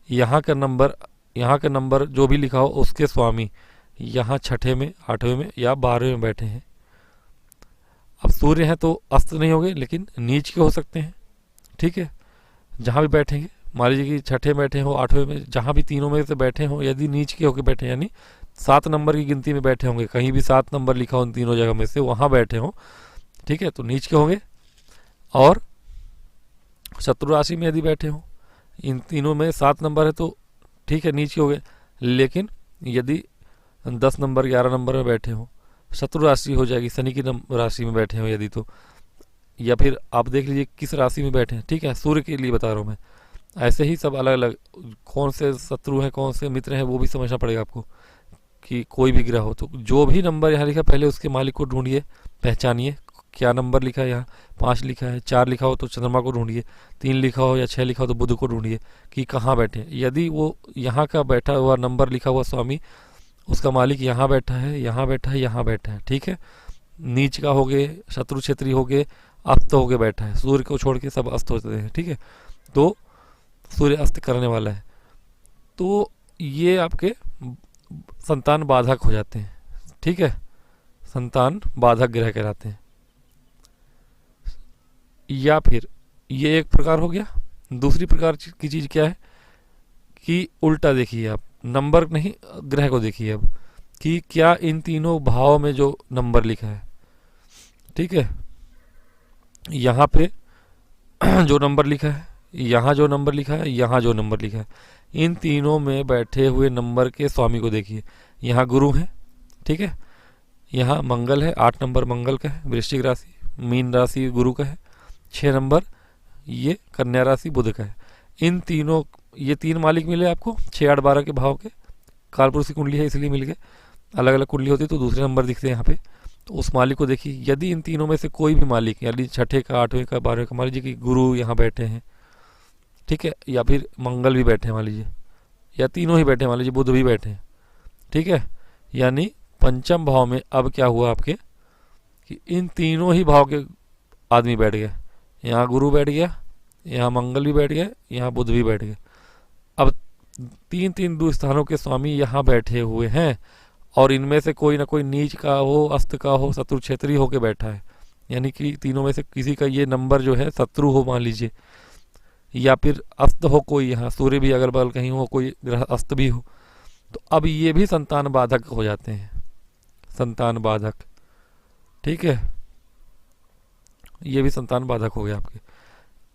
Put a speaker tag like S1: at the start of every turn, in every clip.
S1: यहाँ का नंबर जो भी लिखा हो उसके स्वामी यहाँ छठे में, आठवें में या 12वें में बैठे हैं। अब सूर्य हैं तो अस्त नहीं होंगे लेकिन नीच के हो सकते हैं। ठीक है, जहाँ भी बैठेंगे, मान लीजिए कि छठे में बैठे हो, आठवें में, जहाँ भी तीनों में से बैठे हो, यदि नीच के होकर बैठे यानी 7 नंबर की गिनती में बैठे होंगे, कहीं भी 7 नंबर लिखा हो उन तीनों जगह में से, वहाँ बैठे हो, ठीक है, तो नीच के होंगे। और शत्रु राशि में यदि बैठे हो, इन तीनों में 7 नंबर है तो ठीक है, नीच के हो गए। लेकिन यदि 10 नंबर 11 नंबर में बैठे हो, शत्रु राशि हो जाएगी, शनि की राशि में बैठे हो यदि, तो या फिर आप देख लीजिए किस राशि में बैठे हैं। ठीक है, सूर्य के लिए बता रहा हूँ मैं। ऐसे ही सब अलग अलग कौन से शत्रु हैं कौन से मित्र हैं वो भी समझना पड़ेगा आपको, कि कोई भी ग्रह हो तो जो भी नंबर यहाँ लिखा पहले उसके मालिक को ढूंढिए, पहचानिए क्या नंबर लिखा है। यहाँ 5 लिखा है, 4 लिखा हो तो चंद्रमा को ढूंढिए, 3 लिखा हो या 6 लिखा हो तो बुध को ढूंढिए कि कहाँ बैठे हैं। यदि वो यहाँ का बैठा हुआ नंबर लिखा हुआ स्वामी, उसका मालिक यहाँ बैठा है, यहाँ बैठा है, यहाँ बैठा है, ठीक है, नीच का हो गए, शत्रु क्षेत्री हो गए, अस्त हो गए बैठा है, सूर्य को छोड़ के सब अस्त होते हैं। ठीक है, तो सूर्य अस्त करने वाला है, तो ये आपके संतान बाधक हो जाते हैं। ठीक है, संतान बाधक ग्रह कहलाते हैं। या फिर ये एक प्रकार हो गया। दूसरी प्रकार की चीज क्या है कि उल्टा देखिए, आप नंबर नहीं ग्रह को देखिए अब, कि क्या इन तीनों भाव में जो नंबर लिखा है, ठीक है, यहाँ पे जो नंबर लिखा है, यहाँ जो नंबर लिखा है, यहाँ जो नंबर लिखा है, इन तीनों में बैठे हुए नंबर के स्वामी को देखिए। यहाँ गुरु है, ठीक है, यहाँ मंगल है, 8 नंबर मंगल का है, वृश्चिक राशि, मीन राशि गुरु का है, 6 नंबर ये कन्या राशि बुध का है। इन तीनों, ये 3 मालिक मिले आपको 6, 8, 12 के भाव के। कालपुरुष की कुंडली है इसलिए मिल गए, अलग अलग कुंडली होती तो दूसरे नंबर दिखते हैं यहाँ पे। तो उस मालिक को देखिए, यदि इन तीनों में से कोई भी मालिक, यानी छठे का, 8वें का, 12वें का, मान लीजिए कि गुरु यहाँ बैठे हैं, ठीक है, या फिर मंगल भी बैठे हैं मान लीजिए, या तीनों ही बैठे हैं मान लीजिए, बुध भी बैठे हैं, ठीक है, यानी पंचम भाव में अब क्या हुआ आपके कि इन तीनों ही भाव के आदमी बैठ गए। यहाँ गुरु बैठ गया, यहाँ मंगल भी बैठ गया, यहाँ बुध भी बैठ गया। अब 3 दो स्थानों के स्वामी यहाँ बैठे हुए हैं और इनमें से कोई ना कोई नीच का हो, अस्त का हो, शत्रु क्षेत्री होके बैठा है, यानी कि तीनों में से किसी का ये नंबर जो है शत्रु हो मान लीजिए, या फिर अस्त हो कोई, यहाँ सूर्य भी अगल बगल कहीं हो, कोई ग्रह अस्त भी हो, तो अब ये भी संतान बाधक हो जाते हैं, संतान बाधक। ठीक है, ये भी संतान बाधक हो गया आपके।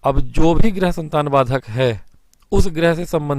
S1: अब जो भी ग्रह संतान बाधक है उस ग्रह से संबंधित